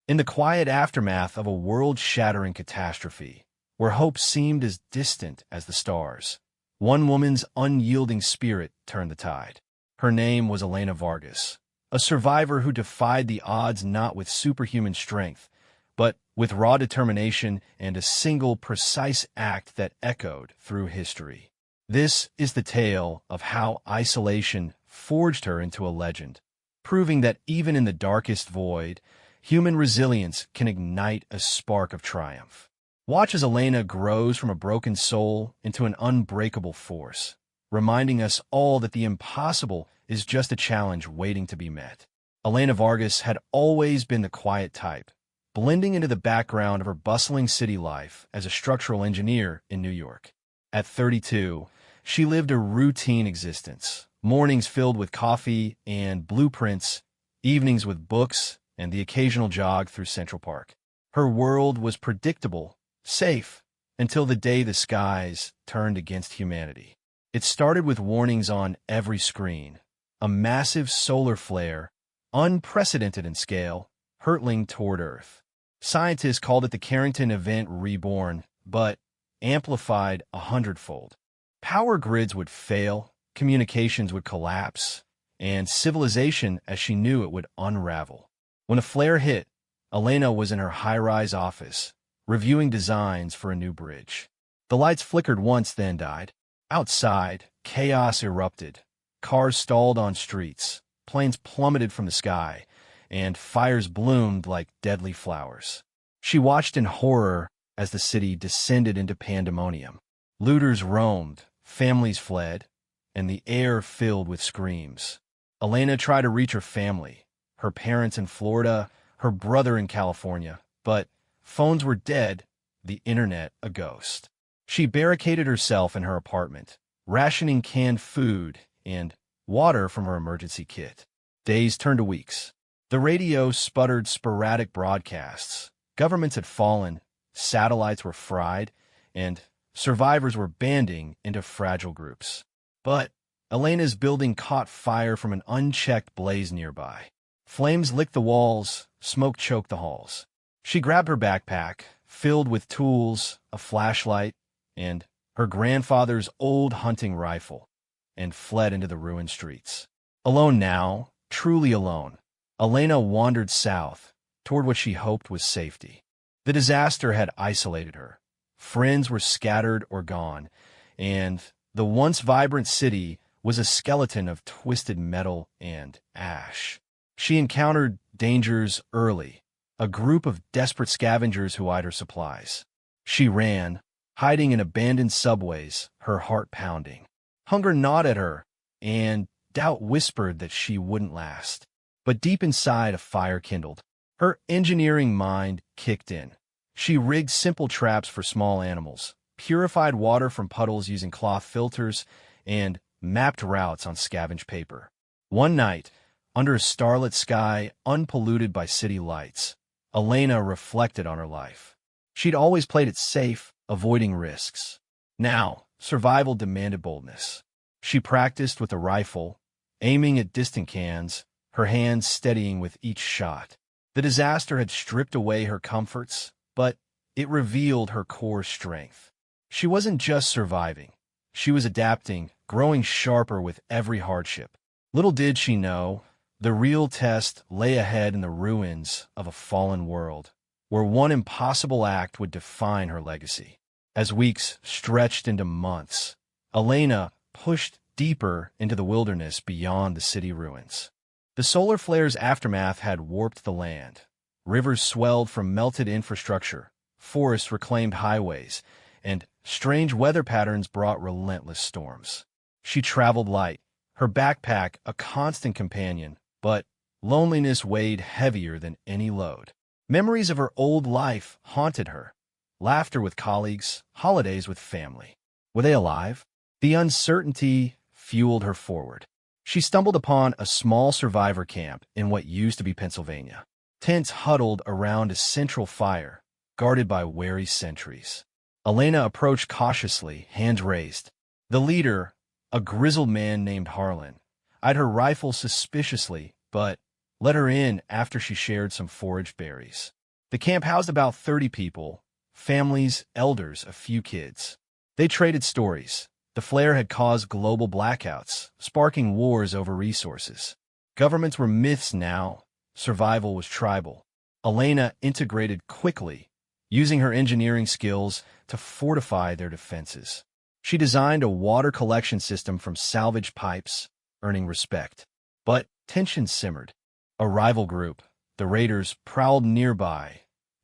In the quiet aftermath of a world-shattering catastrophe, where hope seemed as distant as the stars, one woman's unyielding spirit turned the tide. Her name was Elena Vargas, a survivor who defied the odds not with superhuman strength, but with raw determination and a single precise act that echoed through history. This is the tale of how isolation forged her into a legend, proving that even in the darkest void, human resilience can ignite a spark of triumph. Watch as Elena grows from a broken soul into an unbreakable force, reminding us all that the impossible is just a challenge waiting to be met. Elena Vargas had always been the quiet type, blending into the background of her bustling city life as a structural engineer in New York. At 32, she lived a routine existence, mornings filled with coffee and blueprints, evenings with books, and the occasional jog through Central Park. Her world was predictable, safe, until the day the skies turned against humanity. It started with warnings on every screen, a massive solar flare, unprecedented in scale, hurtling toward Earth. Scientists called it the Carrington Event Reborn, but amplified 100-fold. Power grids would fail, communications would collapse, and civilization as she knew it would unravel. When a flare hit, Elena was in her high-rise office, reviewing designs for a new bridge. The lights flickered once, then died. Outside, chaos erupted. Cars stalled on streets, planes plummeted from the sky, and fires bloomed like deadly flowers. She watched in horror as the city descended into pandemonium. Looters roamed, families fled, and the air filled with screams. Elena tried to reach her family, her parents in Florida, her brother in California, but phones were dead, the internet a ghost. She barricaded herself in her apartment, rationing canned food and water from her emergency kit. Days turned to weeks. The radio sputtered sporadic broadcasts. Governments had fallen, satellites were fried, and survivors were banding into fragile groups. But Elena's building caught fire from an unchecked blaze nearby. Flames licked the walls, smoke choked the halls. She grabbed her backpack, filled with tools, a flashlight, and her grandfather's old hunting rifle, and fled into the ruined streets. Alone now, truly alone, Elena wandered south, toward what she hoped was safety. The disaster had isolated her. Friends were scattered or gone, and the once vibrant city was a skeleton of twisted metal and ash. She encountered dangers early, a group of desperate scavengers who eyed her supplies. She ran, hiding in abandoned subways, her heart pounding. Hunger gnawed at her, and doubt whispered that she wouldn't last. But deep inside, a fire kindled. Her engineering mind kicked in. She rigged simple traps for small animals, purified water from puddles using cloth filters, and mapped routes on scavenged paper. One night, under a starlit sky unpolluted by city lights, Elena reflected on her life. She'd always played it safe, avoiding risks. Now, survival demanded boldness. She practiced with a rifle, aiming at distant cans, her hands steadying with each shot. The disaster had stripped away her comforts, but it revealed her core strength. She wasn't just surviving. She was adapting, growing sharper with every hardship. Little did she know, the real test lay ahead in the ruins of a fallen world, where one impossible act would define her legacy. As weeks stretched into months, Elena pushed deeper into the wilderness beyond the city ruins. The solar flare's aftermath had warped the land. Rivers swelled from melted infrastructure, forests reclaimed highways, and strange weather patterns brought relentless storms. She traveled light, her backpack a constant companion, but loneliness weighed heavier than any load. Memories of her old life haunted her. Laughter with colleagues, holidays with family. Were they alive? The uncertainty fueled her forward. She stumbled upon a small survivor camp in what used to be Pennsylvania. Tents huddled around a central fire, guarded by wary sentries. Elena approached cautiously, hands raised. The leader, a grizzled man named Harlan, eyed her rifle suspiciously, but let her in after she shared some foraged berries. The camp housed about 30 people, families, elders, a few kids. They traded stories. The flare had caused global blackouts, sparking wars over resources. Governments were myths now. Survival was tribal. Elena integrated quickly, using her engineering skills to fortify their defenses. She designed a water collection system from salvaged pipes, earning respect. But tension simmered. A rival group, the raiders, prowled nearby,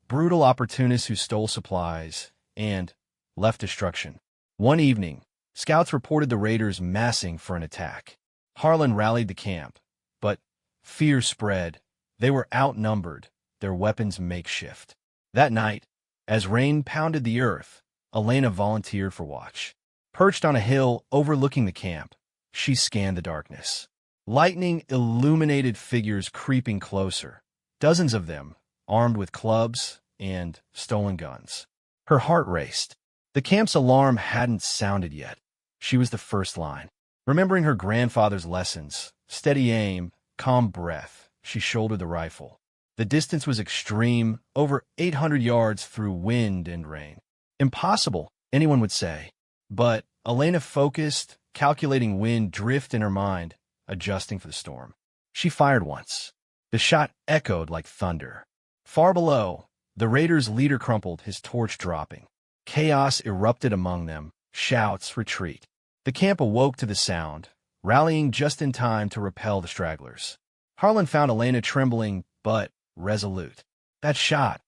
brutal opportunists who stole supplies and left destruction. One evening, scouts reported the raiders massing for an attack. Harlan rallied the camp, but fear spread. They were outnumbered, their weapons makeshift. That night, as rain pounded the earth, Elena volunteered for watch. Perched on a hill overlooking the camp, she scanned the darkness. Lightning illuminated figures creeping closer, dozens of them, armed with clubs and stolen guns. Her heart raced. The camp's alarm hadn't sounded yet. She was the first line. Remembering her grandfather's lessons, steady aim, calm breath, she shouldered the rifle. The distance was extreme, over 800 yards through wind and rain. Impossible, anyone would say. But Elena focused, calculating wind drift in her mind, adjusting for the storm. She fired once. The shot echoed like thunder. Far below, the raiders' leader crumpled, his torch dropping. Chaos erupted among them, shouts, retreat. The camp awoke to the sound, rallying just in time to repel the stragglers. Harlan found Elena trembling, but resolute. That shot,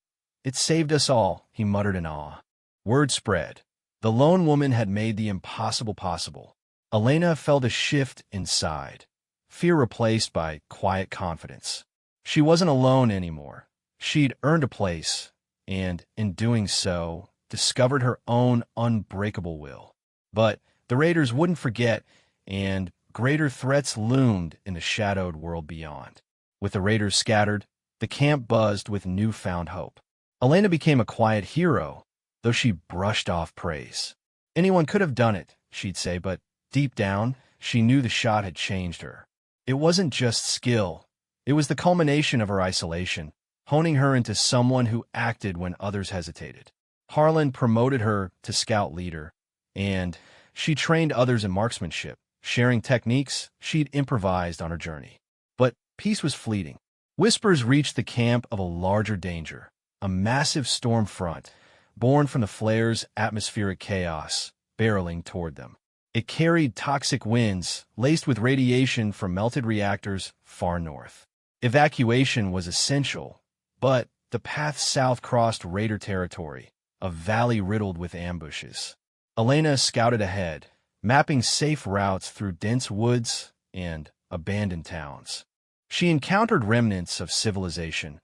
it saved us all, he muttered in awe. Word spread. The lone woman had made the impossible possible. Elena felt a shift inside, fear replaced by quiet confidence. She wasn't alone anymore. She'd earned a place, and in doing so, discovered her own unbreakable will. But the raiders wouldn't forget, and greater threats loomed in the shadowed world beyond. With the raiders scattered, the camp buzzed with newfound hope. Elena became a quiet hero, though she brushed off praise. Anyone could have done it, she'd say, but deep down, she knew the shot had changed her. It wasn't just skill. It was the culmination of her isolation, honing her into someone who acted when others hesitated. Harlan promoted her to scout leader, and she trained others in marksmanship, sharing techniques she'd improvised on her journey. But peace was fleeting. Whispers reached the camp of a larger danger, a massive storm front, born from the flare's atmospheric chaos, barreling toward them. It carried toxic winds, laced with radiation from melted reactors far north. Evacuation was essential, but the path south crossed raider territory, a valley riddled with ambushes. Elena scouted ahead, mapping safe routes through dense woods and abandoned towns. She encountered remnants of civilization,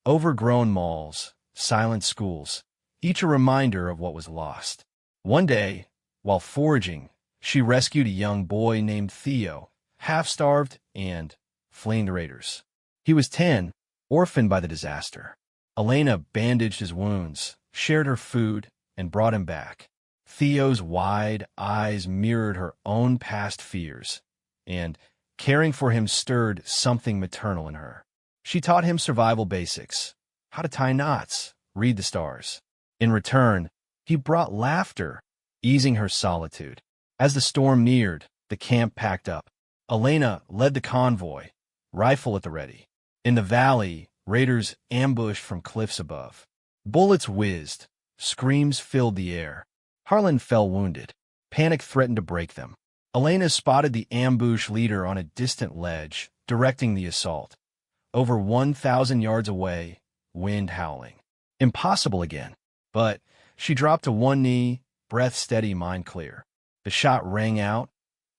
overgrown malls, silent schools, each a reminder of what was lost. One day, while foraging, she rescued a young boy named Theo, half-starved and fleeing the raiders. He was 10, orphaned by the disaster. Elena bandaged his wounds, shared her food, and brought him back. Theo's wide eyes mirrored her own past fears, and caring for him stirred something maternal in her. She taught him survival basics, how to tie knots, read the stars. In return, he brought laughter, easing her solitude. As the storm neared, the camp packed up. Elena led the convoy, rifle at the ready. In the valley, raiders ambushed from cliffs above. Bullets whizzed, screams filled the air. Harlan fell wounded. Panic threatened to break them. Elena spotted the ambush leader on a distant ledge, directing the assault. Over 1,000 yards away, wind howling. Impossible again. But she dropped to one knee, breath steady, mind clear. The shot rang out,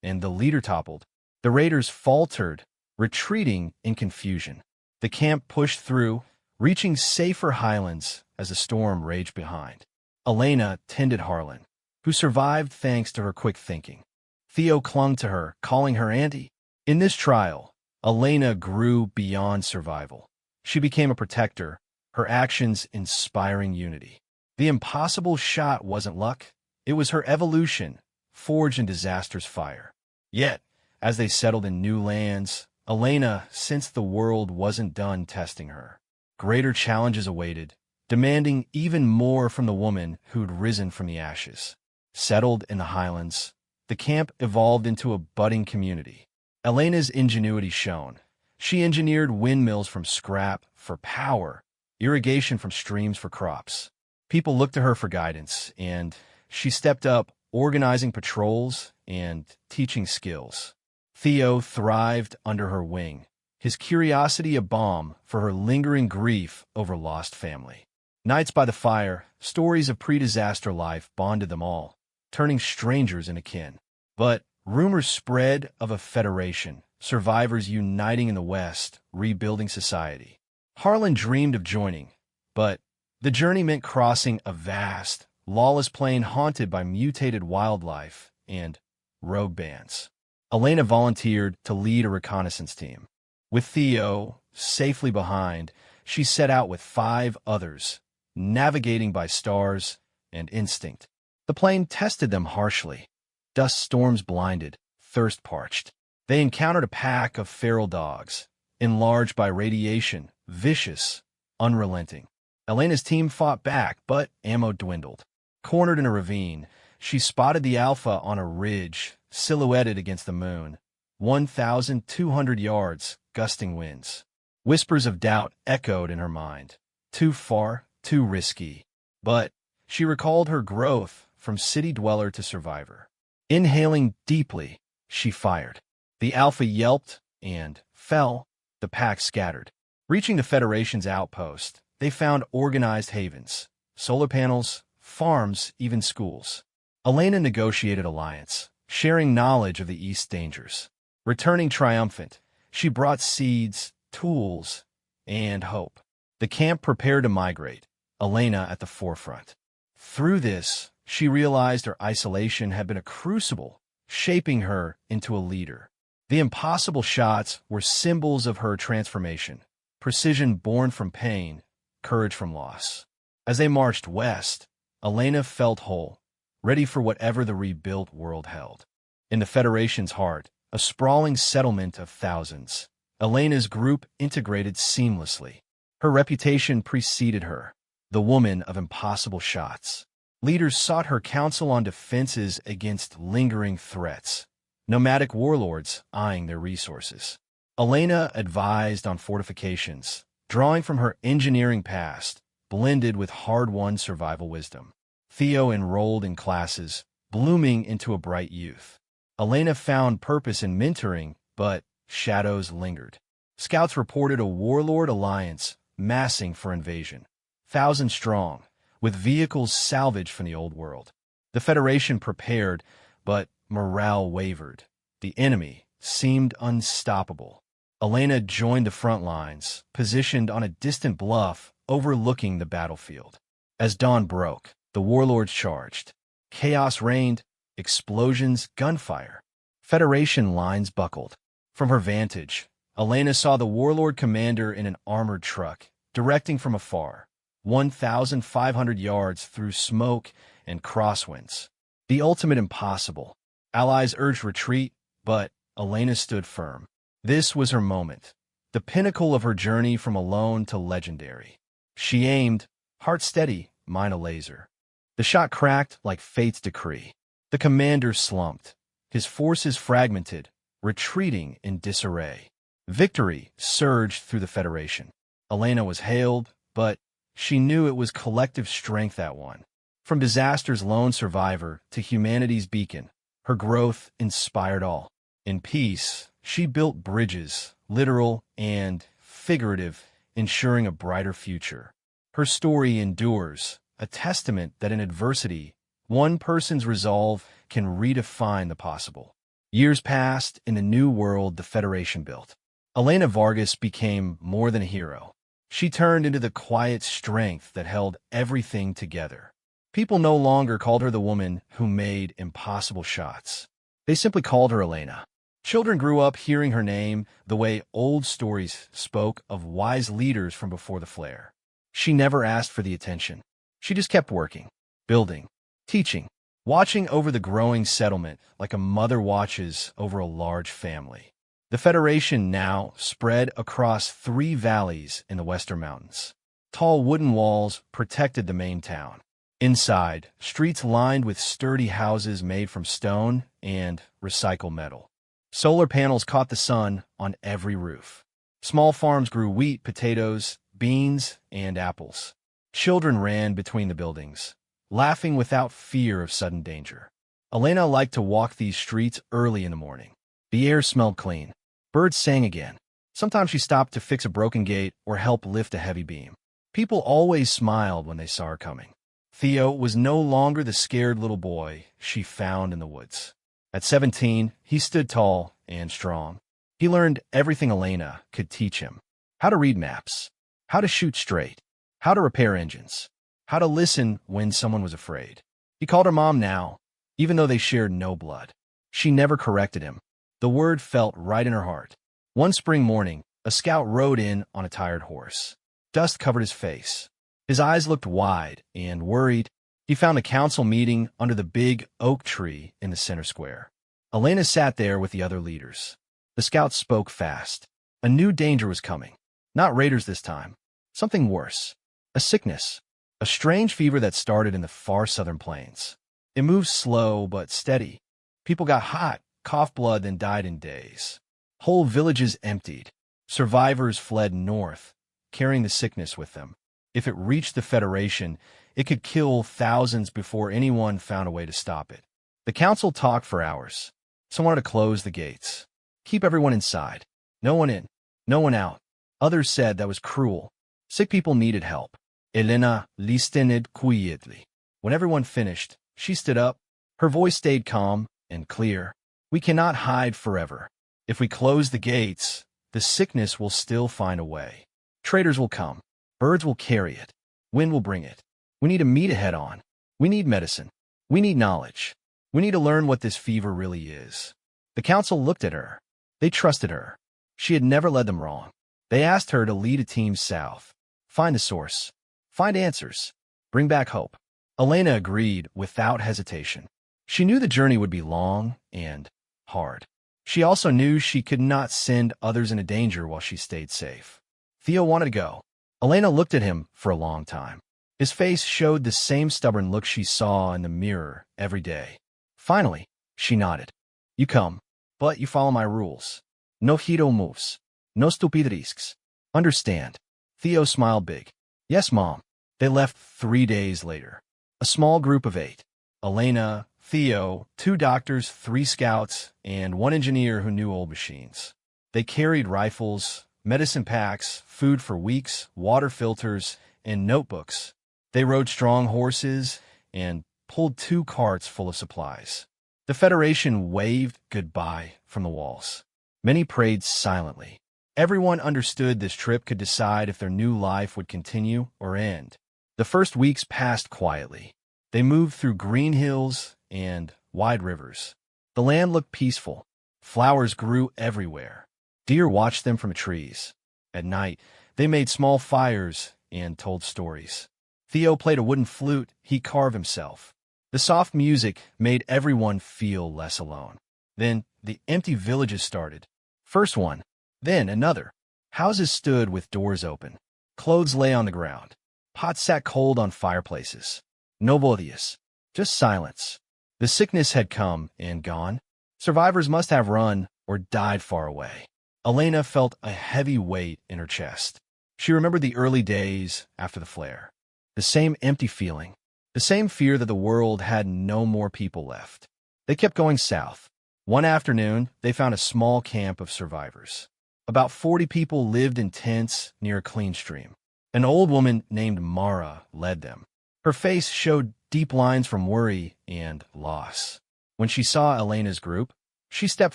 and the leader toppled. The raiders faltered, retreating in confusion. The camp pushed through, reaching safer highlands as the storm raged behind. Elena tended Harlan, who survived thanks to her quick thinking. Theo clung to her, calling her auntie. In this trial, Elena grew beyond survival. She became a protector, her actions inspiring unity. The impossible shot wasn't luck. It was her evolution, forged in disaster's fire. Yet, as they settled in new lands, Elena sensed the world wasn't done testing her. Greater challenges awaited, demanding even more from the woman who'd risen from the ashes. Settled in the highlands, the camp evolved into a budding community. Elena's ingenuity shone. She engineered windmills from scrap for power, irrigation from streams for crops. People looked to her for guidance, and she stepped up, organizing patrols and teaching skills. Theo thrived under her wing, his curiosity a balm for her lingering grief over lost family. Nights by the fire, stories of pre-disaster life bonded them all, turning strangers into kin. But rumors spread of a federation, survivors uniting in the West, rebuilding society. Harlan dreamed of joining, but the journey meant crossing a vast, lawless plain haunted by mutated wildlife and rogue bands. Elena volunteered to lead a reconnaissance team. With Theo safely behind, she set out with 5 others, navigating by stars and instinct. The plane tested them harshly. Dust storms blinded, thirst parched. They encountered a pack of feral dogs, enlarged by radiation, vicious, unrelenting. Elena's team fought back, but ammo dwindled. Cornered in a ravine, she spotted the Alpha on a ridge, silhouetted against the moon. 1,200 yards, gusting winds. Whispers of doubt echoed in her mind. Too far, too risky. But she recalled her growth from city dweller to survivor. Inhaling deeply, she fired. The Alpha yelped and fell. The pack scattered. Reaching the Federation's outpost, they found organized havens, solar panels, farms, even schools. Elena negotiated alliance, sharing knowledge of the East's dangers. Returning triumphant, she brought seeds, tools, and hope. The camp prepared to migrate, Elena at the forefront. Through this, she realized her isolation had been a crucible, shaping her into a leader. The impossible shots were symbols of her transformation, precision born from pain, courage from loss. As they marched west, Elena felt whole, ready for whatever the rebuilt world held. In the Federation's heart, a sprawling settlement of thousands, Elena's group integrated seamlessly. Her reputation preceded her, the woman of impossible shots. Leaders sought her counsel on defenses against lingering threats, nomadic warlords eyeing their resources. Elena advised on fortifications, drawing from her engineering past, blended with hard-won survival wisdom. Theo enrolled in classes, blooming into a bright youth. Elena found purpose in mentoring, but shadows lingered. Scouts reported a warlord alliance massing for invasion, thousands strong, with vehicles salvaged from the old world. The Federation prepared, but morale wavered. The enemy seemed unstoppable. Elena joined the front lines, positioned on a distant bluff overlooking the battlefield. As dawn broke, the warlords charged. Chaos reigned, explosions, gunfire. Federation lines buckled. From her vantage, Elena saw the warlord commander in an armored truck, directing from afar, 1,500 yards through smoke and crosswinds. The ultimate impossible. Allies urged retreat, but Elena stood firm. This was her moment, the pinnacle of her journey from alone to legendary. She aimed, heart steady, mind a laser. The shot cracked like fate's decree. The commander slumped, his forces fragmented, retreating in disarray. Victory surged through the Federation. Elena was hailed, but she knew it was collective strength that won. From disaster's lone survivor to humanity's beacon, her growth inspired all. In peace, she built bridges, literal and figurative, ensuring a brighter future. Her story endures, a testament that in adversity, one person's resolve can redefine the possible. Years passed in the new world the Federation built. Elena Vargas became more than a hero. She turned into the quiet strength that held everything together. People no longer called her the woman who made impossible shots. They simply called her Elena. Children grew up hearing her name the way old stories spoke of wise leaders from before the flare. She never asked for the attention. She just kept working, building, teaching, watching over the growing settlement like a mother watches over a large family. The Federation now spread across 3 valleys in the Western Mountains. Tall wooden walls protected the main town. Inside, streets lined with sturdy houses made from stone and recycled metal. Solar panels caught the sun on every roof. Small farms grew wheat, potatoes, beans, and apples. Children ran between the buildings, laughing without fear of sudden danger. Elena liked to walk these streets early in the morning. The air smelled clean. Birds sang again. Sometimes she stopped to fix a broken gate or help lift a heavy beam. People always smiled when they saw her coming. Theo was no longer the scared little boy she found in the woods. At 17, he stood tall and strong. He learned everything Elena could teach him. How to read maps, how to shoot straight, how to repair engines, how to listen when someone was afraid. He called her mom now, even though they shared no blood. She never corrected him. The word felt right in her heart. One spring morning, a scout rode in on a tired horse. Dust covered his face. His eyes looked wide and worried. He found a council meeting under the big oak tree in the center square. Elena sat there with the other leaders. The scout spoke fast. A new danger was coming. Not raiders this time. Something worse. A sickness. A strange fever that started in the far southern plains. It moved slow but steady. People got hot, coughed blood, then died in days. Whole villages emptied. Survivors fled north, carrying the sickness with them. If it reached the Federation, it could kill thousands before anyone found a way to stop it. The council talked for hours. Some wanted to close the gates. Keep everyone inside. No one in, no one out. Others said that was cruel. Sick people needed help. Elena listened quietly. When everyone finished, she stood up. Her voice stayed calm and clear. We cannot hide forever. If we close the gates, the sickness will still find a way. Traders will come. Birds will carry it. Wind will bring it. We need to meet it head on. We need medicine. We need knowledge. We need to learn what this fever really is. The council looked at her. They trusted her. She had never led them wrong. They asked her to lead a team south. Find the source. Find answers. Bring back hope. Elena agreed without hesitation. She knew the journey would be long and hard. She also knew she could not send others into danger while she stayed safe. Theo wanted to go. Elena looked at him for a long time. His face showed the same stubborn look she saw in the mirror every day. Finally, she nodded. You come, but you follow my rules. No hero moves. No stupid risks. Understand? Theo smiled big. Yes, Mom. They left 3 days later. A small group of 8. Elena, Theo, 2 doctors, 3 scouts, and 1 engineer who knew old machines. They carried rifles, medicine packs, food for weeks, water filters, and notebooks. They rode strong horses and pulled 2 carts full of supplies. The Federation waved goodbye from the walls. Many prayed silently. Everyone understood this trip could decide if their new life would continue or end. The first weeks passed quietly. They moved through green hills and wide rivers. The land looked peaceful. Flowers grew everywhere. Deer watched them from the trees. At night, they made small fires and told stories. Theo played a wooden flute he carved himself. The soft music made everyone feel less alone. Then the empty villages started. First one, then another. Houses stood with doors open. Clothes lay on the ground. Pots sat cold on fireplaces. No bodies, just silence. The sickness had come and gone. Survivors must have run or died far away. Elena felt a heavy weight in her chest. She remembered the early days after the flare. The same empty feeling. The same fear that the world had no more people left. They kept going south. One afternoon, they found a small camp of survivors. About 40 people lived in tents near a clean stream. An old woman named Mara led them. Her face showed deep lines from worry and loss. When she saw Elena's group, she stepped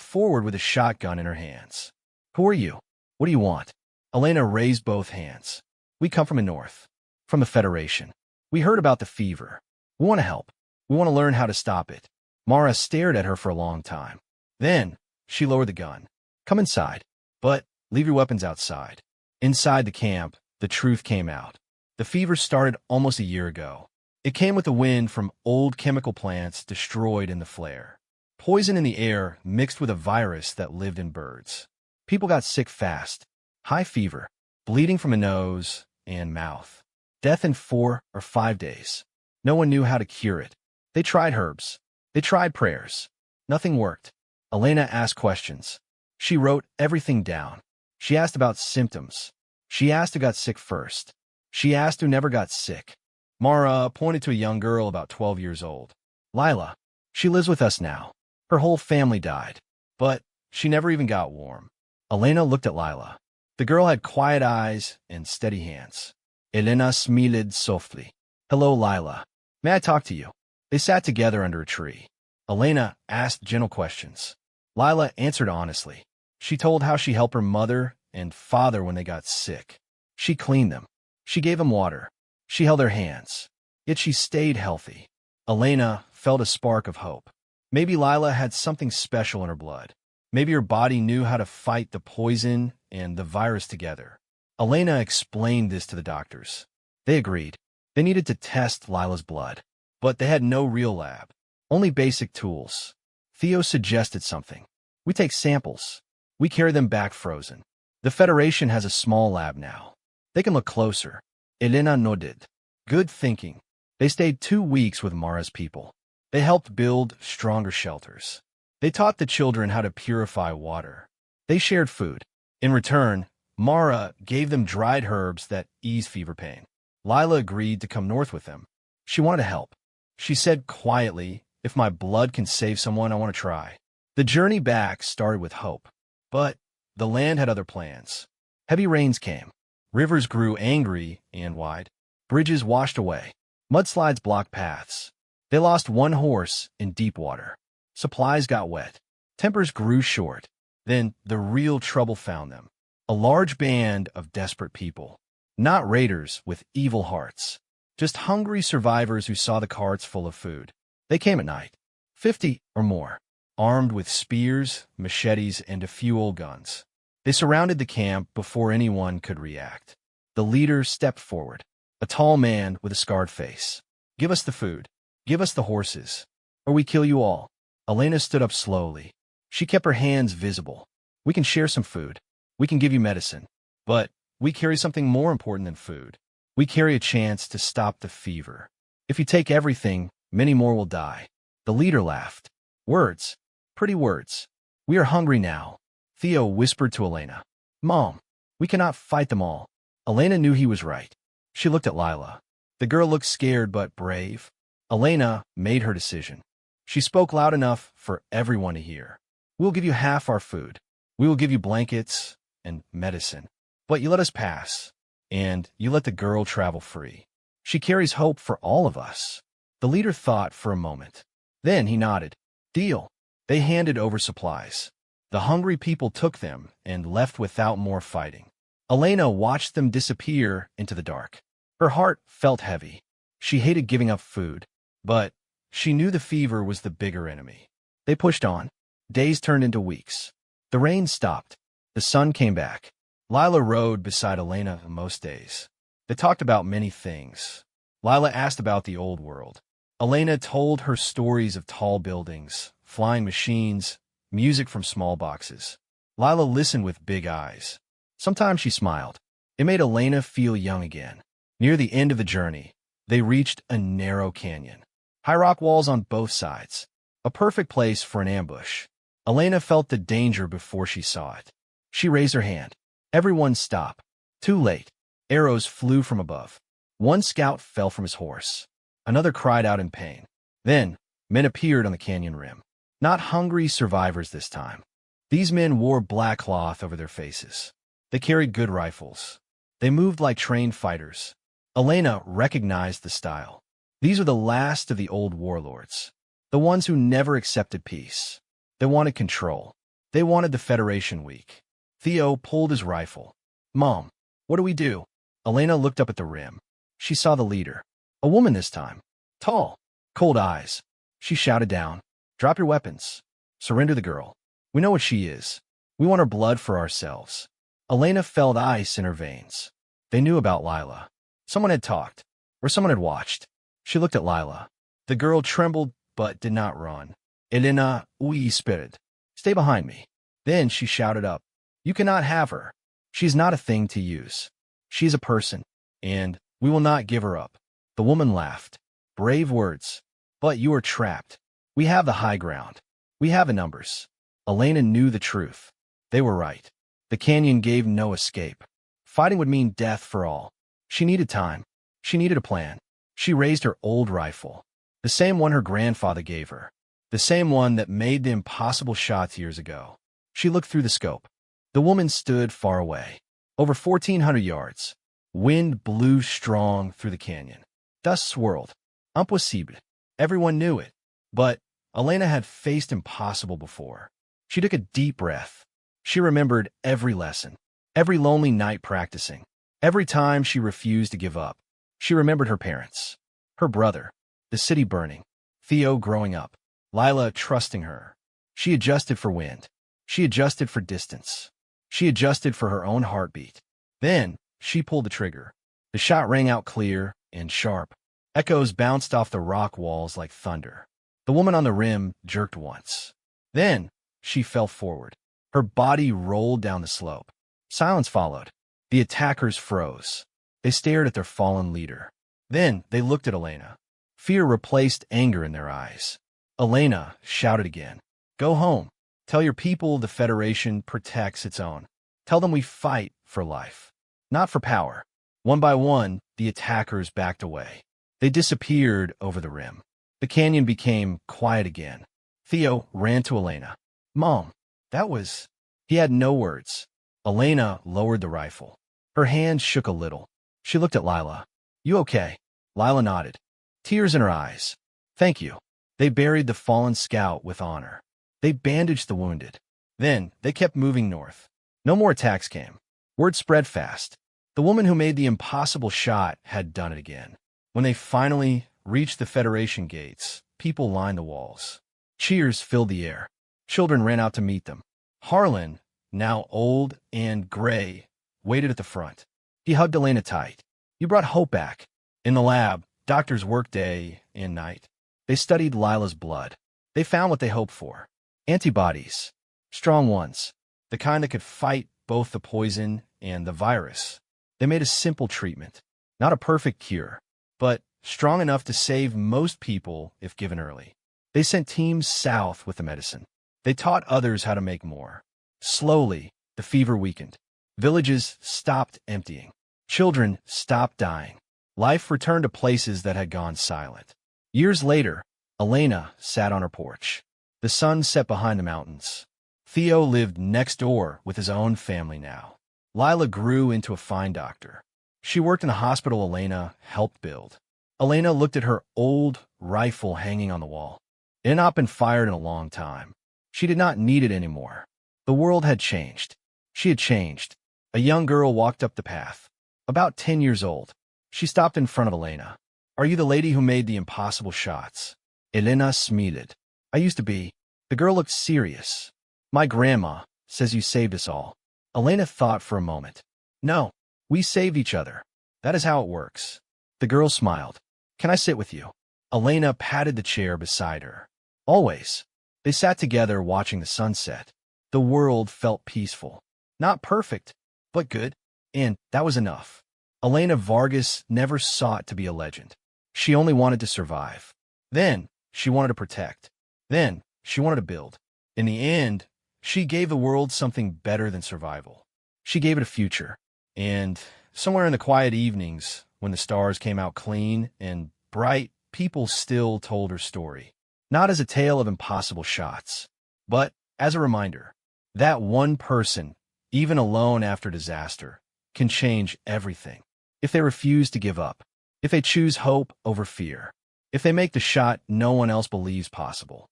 forward with a shotgun in her hands. Who are you? What do you want? Elena raised both hands. We come from the north, from the Federation. We heard about the fever. We want to help. We want to learn how to stop it. Mara stared at her for a long time. Then, she lowered the gun. Come inside, but leave your weapons outside. Inside the camp, the truth came out. The fever started almost a year ago. It came with the wind from old chemical plants destroyed in the flare. Poison in the air mixed with a virus that lived in birds. People got sick fast. High fever, bleeding from the nose and mouth. Death in 4 or 5 days. No one knew how to cure it. They tried herbs. They tried prayers. Nothing worked. Elena asked questions. She wrote everything down. She asked about symptoms. She asked who got sick first. She asked who never got sick. Mara pointed to a young girl about 12 years old. Lila. She lives with us now. Her whole family died. But she never even got warm. Elena looked at Lila. The girl had quiet eyes and steady hands. Elena smiled softly. Hello, Lila. May I talk to you? They sat together under a tree. Elena asked gentle questions. Lila answered honestly. She told how she helped her mother and father when they got sick. She cleaned them. She gave them water. She held their hands. Yet she stayed healthy. Elena felt a spark of hope. Maybe Lila had something special in her blood. Maybe her body knew how to fight the poison and the virus together. Elena explained this to the doctors. They agreed. They needed to test Lila's blood. But they had no real lab. Only basic tools. Theo suggested something. We take samples. We carry them back frozen. The Federation has a small lab now. They can look closer. Elena nodded. Good thinking. They stayed 2 weeks with Mara's people. They helped build stronger shelters. They taught the children how to purify water. They shared food. In return, Mara gave them dried herbs that ease fever pain. Lila agreed to come north with them. She wanted to help. She said quietly, if my blood can save someone, I want to try. The journey back started with hope. But the land had other plans. Heavy rains came. Rivers grew angry and wide. Bridges washed away. Mudslides blocked paths. They lost one horse in deep water. Supplies got wet. Tempers grew short. Then the real trouble found them. A large band of desperate people. Not raiders with evil hearts. Just hungry survivors who saw the carts full of food. They came at night. 50 or more. Armed with spears, machetes, and a few old guns. They surrounded the camp before anyone could react. The leader stepped forward. A tall man with a scarred face. Give us the food. Give us the horses. Or we kill you all. Elena stood up slowly. She kept her hands visible. We can share some food. We can give you medicine. But we carry something more important than food. We carry a chance to stop the fever. If you take everything, many more will die. The leader laughed. Words. Pretty words. We are hungry now. Theo whispered to Elena. Mom, we cannot fight them all. Elena knew he was right. She looked at Lila. The girl looked scared but brave. Elena made her decision. She spoke loud enough for everyone to hear. We'll give you half our food. We will give you blankets and medicine. But you let us pass. And you let the girl travel free. She carries hope for all of us. The leader thought for a moment. Then he nodded. Deal. They handed over supplies. The hungry people took them and left without more fighting. Elena watched them disappear into the dark. Her heart felt heavy. She hated giving up food, but she knew the fever was the bigger enemy. They pushed on. Days turned into weeks. The rain stopped. The sun came back. Lila rode beside Elena most days. They talked about many things. Lila asked about the old world. Elena told her stories of tall buildings, flying machines, music from small boxes. Lila listened with big eyes. Sometimes she smiled. It made Elena feel young again. Near the end of the journey, they reached a narrow canyon. High rock walls on both sides. A perfect place for an ambush. Elena felt the danger before she saw it. She raised her hand. Everyone stop. Too late. Arrows flew from above. One scout fell from his horse. Another cried out in pain. Then, men appeared on the canyon rim. Not hungry survivors this time. These men wore black cloth over their faces. They carried good rifles. They moved like trained fighters. Elena recognized the style. These were the last of the old warlords. The ones who never accepted peace. They wanted control. They wanted the Federation weak. Theo pulled his rifle. Mom, what do we do? Elena looked up at the rim. She saw the leader. A woman this time. Tall. Cold eyes. She shouted down. Drop your weapons. Surrender the girl. We know what she is. We want her blood for ourselves. Elena felt ice in her veins. They knew about Lila. Someone had talked. Or someone had watched. She looked at Lila. The girl trembled but did not run. Elena whispered. Stay behind me. Then she shouted up. You cannot have her. She is not a thing to use. She is a person. And We will not give her up. The woman laughed. Brave words. But you are trapped. We have the high ground. We have the numbers. Elena knew the truth. They were right. The canyon gave no escape. Fighting would mean death for all. She needed time. She needed a plan. She raised her old rifle. The same one her grandfather gave her. The same one that made the impossible shots years ago. She looked through the scope. The woman stood far away. Over 1,400 yards. Wind blew strong through the canyon. Dust swirled. Impossible. Everyone knew it. But Elena had faced impossible before. She took a deep breath. She remembered every lesson, every lonely night practicing, every time she refused to give up. She remembered her parents, her brother, the city burning, Theo growing up, Lila trusting her. She adjusted for wind. She adjusted for distance. She adjusted for her own heartbeat. Then she pulled the trigger. The shot rang out clear and sharp. Echoes bounced off the rock walls like thunder. The woman on the rim jerked once. Then she fell forward. Her body rolled down the slope. Silence followed. The attackers froze. They stared at their fallen leader. Then they looked at Elena. Fear replaced anger in their eyes. Elena shouted again. Go home. Tell your people the Federation protects its own. Tell them we fight for life, not for power. One by one, the attackers backed away. They disappeared over the rim. The canyon became quiet again. Theo ran to Elena. Mom, that was... He had no words. Elena lowered the rifle. Her hand shook a little. She looked at Lila. You okay? Lila nodded. Tears in her eyes. Thank you. They buried the fallen scout with honor. They bandaged the wounded. Then they kept moving north. No more attacks came. Word spread fast. The woman who made the impossible shot had done it again. When they finally reached the Federation gates, people lined the walls. Cheers filled the air. Children ran out to meet them. Harlan, now old and gray, waited at the front. He hugged Elena tight. You brought hope back. In the lab, doctors worked day and night. They studied Lila's blood. They found what they hoped for. Antibodies. Strong ones. The kind that could fight both the poison and the virus. They made a simple treatment. Not a perfect cure, but strong enough to save most people if given early. They sent teams south with the medicine. They taught others how to make more. Slowly, the fever weakened. Villages stopped emptying. Children stopped dying. Life returned to places that had gone silent. Years later, Elena sat on her porch. The sun set behind the mountains. Theo lived next door with his own family now. Lila grew into a fine doctor. She worked in the hospital Elena helped build. Elena looked at her old rifle hanging on the wall. It had not been fired in a long time. She did not need it anymore. The world had changed. She had changed. A young girl walked up the path. About 10 years old. She stopped in front of Elena. Are you the lady who made the impossible shots? Elena smiled. I used to be. The girl looked serious. My grandma says you saved us all. Elena thought for a moment. No, we saved each other. That is how it works. The girl smiled. Can I sit with you? Elena patted the chair beside her. Always. They sat together watching the sunset. The world felt peaceful. Not perfect, but good. And that was enough. Elena Vargas never sought to be a legend. She only wanted to survive. Then, she wanted to protect. Then, she wanted to build. In the end, she gave the world something better than survival. She gave it a future. And somewhere in the quiet evenings, when the stars came out clean and bright, people still told her story. Not as a tale of impossible shots, but as a reminder that one person, even alone after disaster, can change everything. If they refuse to give up, if they choose hope over fear, if they make the shot no one else believes possible.